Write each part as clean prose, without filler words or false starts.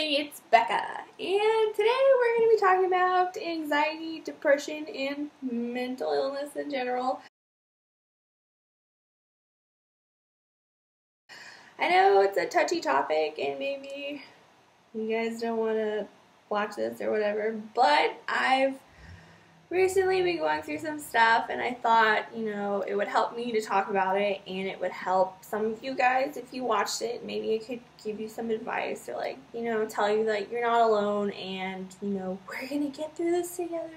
everybody, it's Becca, and today we're going to be talking about anxiety, depression, and mental illness in general. I know it's a touchy topic, and maybe you guys don't want to watch this or whatever, but I've recently been going through some stuff, and I thought, it would help me to talk about it, and it would help some of you guys if you watched it. Maybe it could give you some advice or, tell you that you're not alone, and, we're going to get through this together.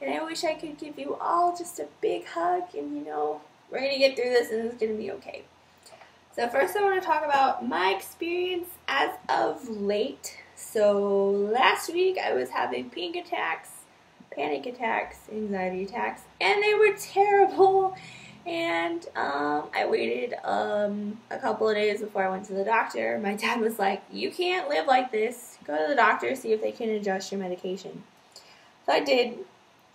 And I wish I could give you all just a big hug, and, we're going to get through this, and it's going to be okay. So first I want to talk about my experience as of late. So last week I was having panic attacks, anxiety attacks, and they were terrible. And I waited a couple of days before I went to the doctor. My dad was like, "You can't live like this. Go to the doctor, see if they can adjust your medication." So I did,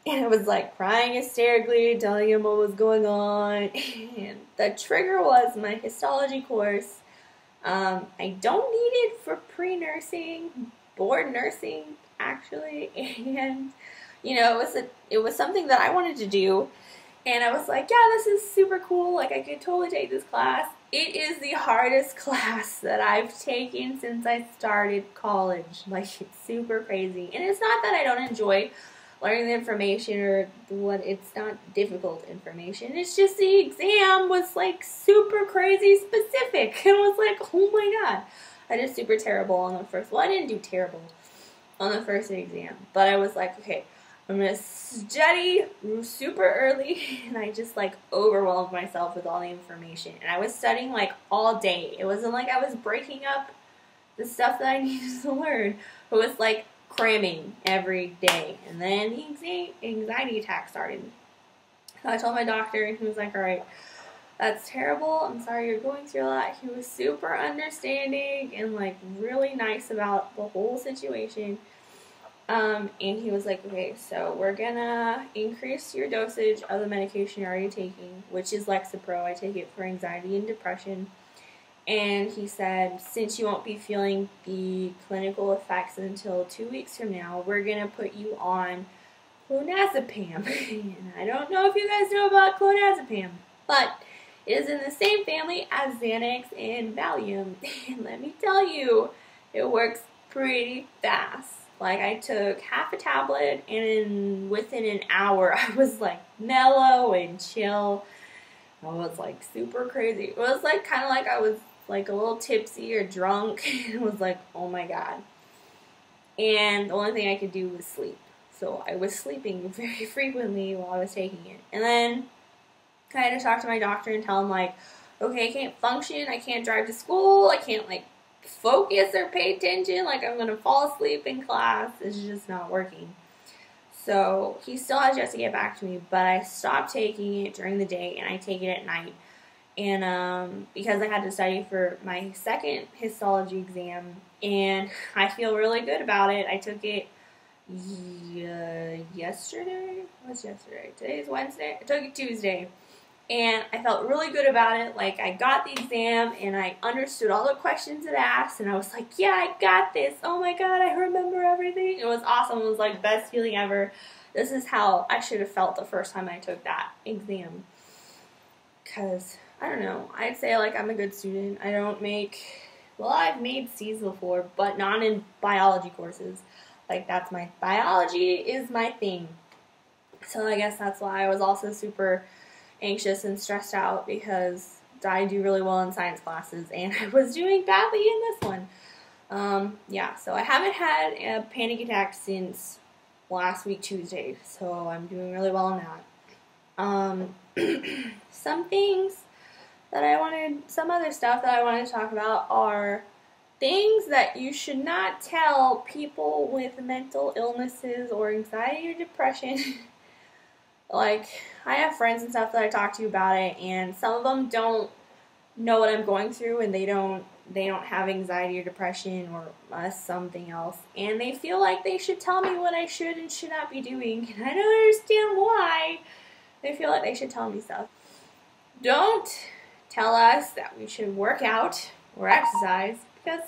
and I was like crying hysterically, telling him what was going on. And the trigger was my histology course. I don't need it for pre-nursing, board nursing, actually, and it was something that I wanted to do, and I was like, yeah, this is super cool, like I could totally take this class. It is the hardest class that I've taken since I started college. Like, it's super crazy, and it's not that I don't enjoy learning the information or it's not difficult information, it's just the exam was like super crazy specific, and was like, oh my god, I did super terrible on the first, well, I didn't do terrible on the first exam, but I was like, okay, I'm going to study super early, and I just like overwhelmed myself with all the information, and I was studying like all day. It wasn't like I was breaking up the stuff that I needed to learn. It was like cramming every day, and then the anxiety attack started. So I told my doctor, and he was like, alright, that's terrible, I'm sorry you're going through that. He was super understanding and like really nice about the whole situation. And he was like, okay, so we're gonna increase your dosage of the medication you're already taking, which is Lexapro. I take it for anxiety and depression. And he said, since you won't be feeling the clinical effects until 2 weeks from now, we're gonna put you on clonazepam. And I don't know if you guys know about clonazepam, but it is in the same family as Xanax and Valium. And let me tell you, it works pretty fast. Like, I took half a tablet, and within an hour, I was like mellow and chill. I was like super crazy. It was like kind of like I was like a little tipsy or drunk. It was like, oh my god. And the only thing I could do was sleep. So I was sleeping very frequently while I was taking it. And then I had to talk to my doctor and tell him, like, okay, I can't function, I can't drive to school, I can't like focus or pay attention, like I'm gonna fall asleep in class. It's just not working. So he still has yet to get back to me, but I stopped taking it during the day, and I take it at night. And because I had to study for my second histology exam, and I feel really good about it. I took it yesterday. What's yesterday? Today's Wednesday. I took it Tuesday. And I felt really good about it. Like, I got the exam, and I understood all the questions it asked, and I was like, yeah, I got this. Oh my god, I remember everything. It was awesome. It was like best feeling ever. This is how I should have felt the first time I took that exam. Because, I don't know, I'd say like I'm a good student. I don't make, well, I've made C's before, but not in biology courses. Like, that's my, biology is my thing. So I guess that's why I was also super anxious and stressed out, because I do really well in science classes, and I was doing badly in this one. Yeah, so I haven't had a panic attack since last week Tuesday, so I'm doing really well in that. Some other stuff that I wanted to talk about are things that you should not tell people with mental illnesses or anxiety or depression. Like, I have friends and stuff that I talk to about it, and some of them don't know what I'm going through, and they don't have anxiety or depression or something else, and they feel like they should tell me what I should and should not be doing, and I don't understand why they feel like they should tell me stuff. Don't tell us that we should work out or exercise, because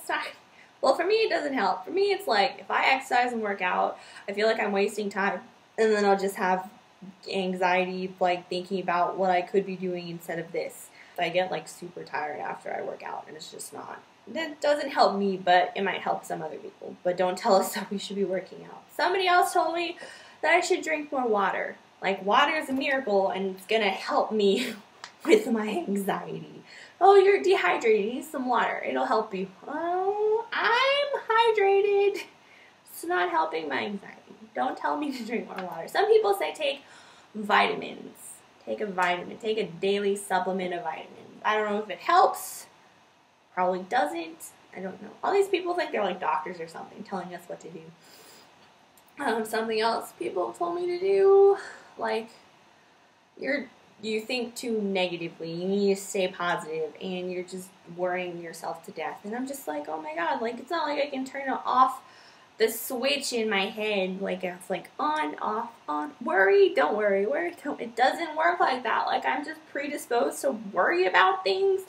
Well, for me, it doesn't help. For me, it's like if I exercise and work out, I feel like I'm wasting time, and then I'll just have anxiety, like thinking about what I could be doing instead of this. I get like super tired after I work out, and it's just not. That doesn't help me, but it might help some other people. But don't tell us that we should be working out. Somebody else told me that I should drink more water. Like, water is a miracle, and it's gonna help me with my anxiety. Oh, you're dehydrated. You need some water. It'll help you. Oh, I'm hydrated. It's not helping my anxiety. Don't tell me to drink more water. Some people say take vitamins. Take a vitamin. Take a daily supplement of vitamins. I don't know if it helps. Probably doesn't. I don't know. All these people think they're like doctors or something telling us what to do. Something else people told me to do, like, you think too negatively, you need to stay positive, and you're just worrying yourself to death. And I'm just like, oh my god, like, it's not like I can turn off the switch in my head, like, it's like on, off, on, worry, don't worry, don't. It doesn't work like that. Like, I'm just predisposed to worry about things.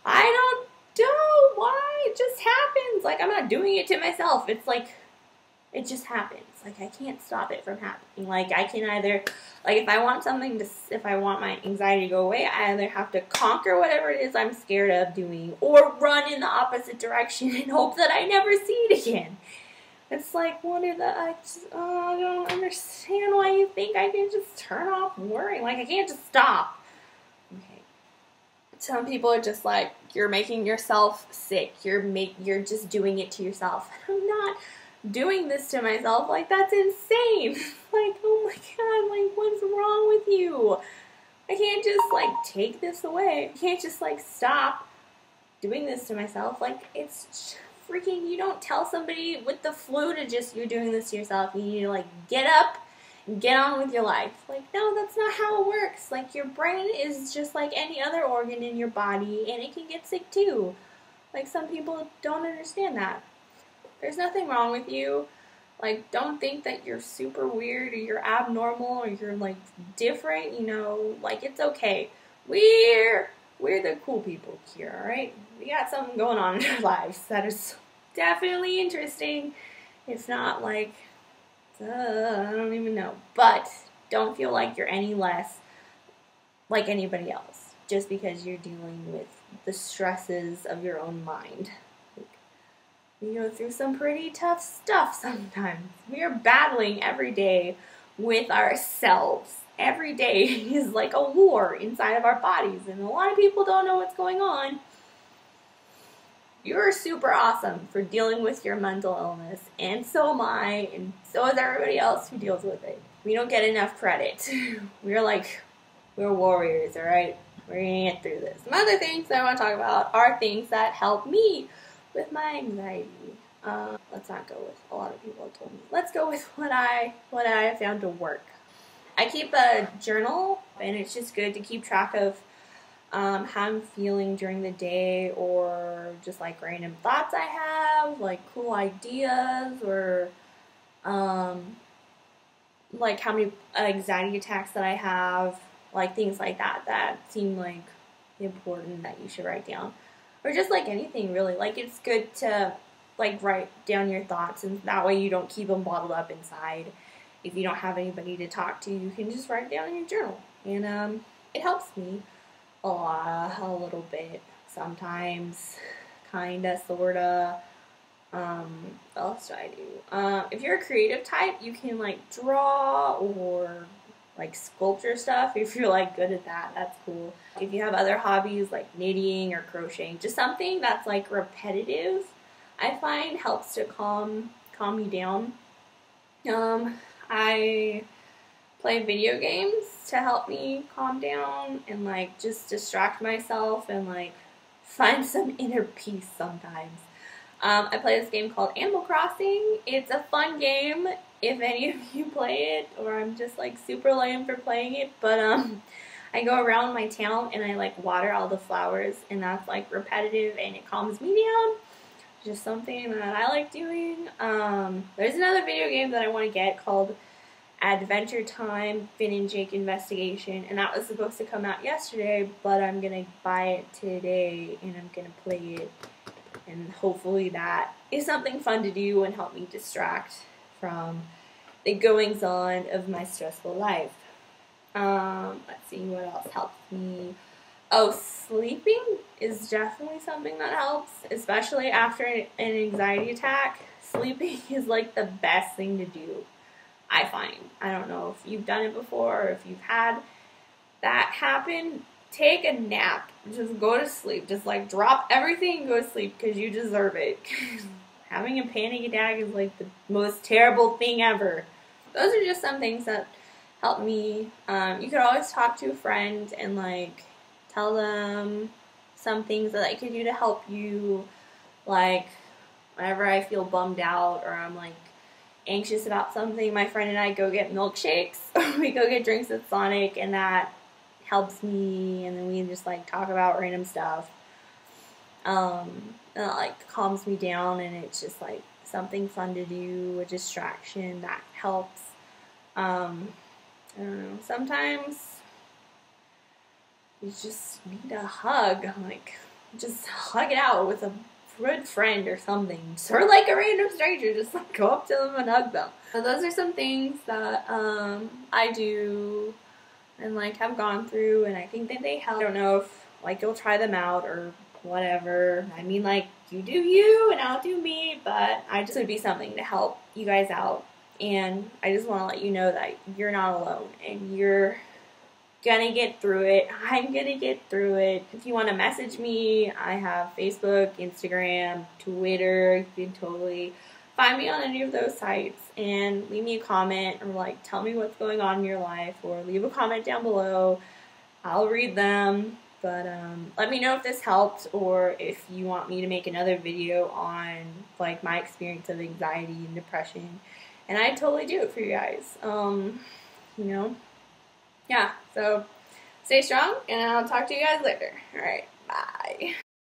I don't know why, it just happens. Like, I'm not doing it to myself. It's like, it just happens. Like, I can't stop it from happening. Like, I can either, like, if I want my anxiety to go away, I either have to conquer whatever it is I'm scared of doing, or run in the opposite direction and hope that I never see it again. It's like, I don't understand why you think I can just turn off worrying. Like, I can't just stop. Okay. Some people are just like, you're making yourself sick. You're just doing it to yourself. I'm not doing this to myself. Like, that's insane. Like, oh my god, like, what's wrong with you? I can't just, like, take this away. I can't just, like, stop doing this to myself. Like, it's freaking, you don't tell somebody with the flu to just, you're doing this to yourself. You need to, like, get up and get on with your life. Like, no, that's not how it works. Like, your brain is just like any other organ in your body, and it can get sick too. Like, some people don't understand that. There's nothing wrong with you. Like, don't think that you're super weird or you're abnormal or you're, like, different, you know. Like, it's okay. We're the cool people here, alright? We got something going on in our lives that is definitely interesting. It's not like, I don't even know. But don't feel like you're any less like anybody else just because you're dealing with the stresses of your own mind. We go through some pretty tough stuff sometimes. We are battling every day with ourselves. Every day is like a war inside of our bodies, and a lot of people don't know what's going on. You're super awesome for dealing with your mental illness, and so am I, and so is everybody else who deals with it. We don't get enough credit. We're warriors, alright? We're gonna get through this. Some other things that I want to talk about are things that help me with my anxiety. Let's not go with a lot of people have told me. Let's go with what I found to work. I keep a journal, and it's just good to keep track of how I'm feeling during the day, or just like random thoughts I have, like cool ideas, or like how many anxiety attacks that I have, like things like that seem like important that you should write down. Or just like anything really. Like, it's good to like write down your thoughts, and that way you don't keep them bottled up inside. If you don't have anybody to talk to, you can just write it down in your journal. And it helps me a little bit sometimes, kinda, sorta. What else do I do? If you're a creative type, you can like draw or like sculpture stuff. If you're like good at that, that's cool. If you have other hobbies like knitting or crocheting, just something that's like repetitive, I find helps to calm you down. I play video games to help me calm down and like just distract myself and like find some inner peace sometimes. I play this game called Animal Crossing. It's a fun game if any of you play it, or I'm just like super lame for playing it, but I go around my town and I like water all the flowers, and that's like repetitive and it calms me down. Just something that I like doing. There's another video game that I want to get called Adventure Time Finn and Jake Investigation, and that was supposed to come out yesterday, but I'm gonna buy it today and I'm gonna play it and hopefully that is something fun to do and help me distract from the goings on of my stressful life. Let's see what else helps me. Oh, sleeping is definitely something that helps, especially after an anxiety attack. Sleeping is like the best thing to do, I find. I don't know if you've done it before or if you've had that happen. Take a nap. Just go to sleep. Just like drop everything and go to sleep because you deserve it. Having a panic attack is like the most terrible thing ever. Those are just some things that help me. You could always talk to a friend and like tell them some things that I can do to help you. Like whenever I feel bummed out or I'm like anxious about something, my friend and I go get milkshakes. We go get drinks at Sonic, and that helps me, and then we just like talk about random stuff. And it like calms me down, and it's just like something fun to do, a distraction that helps. I don't know, sometimes you just need a hug, like just hug it out with a good friend or something, or like a random stranger, just like go up to them and hug them. So those are some things that I do and like have gone through, and I think that they help. I don't know if like you'll try them out or whatever. I mean, like, you do you and I'll do me, but I just would be something to help you guys out. And I just want to let you know that you're not alone and you're gonna get through it. I'm gonna get through it. If you want to message me, I have Facebook, Instagram, Twitter. You can totally find me on any of those sites and leave me a comment or like tell me what's going on in your life, or leave a comment down below. I'll read them. But let me know if this helped, or if you want me to make another video on like my experience of anxiety and depression, and I'd totally do it for you guys. You know, yeah. So stay strong, and I'll talk to you guys later. All right, bye.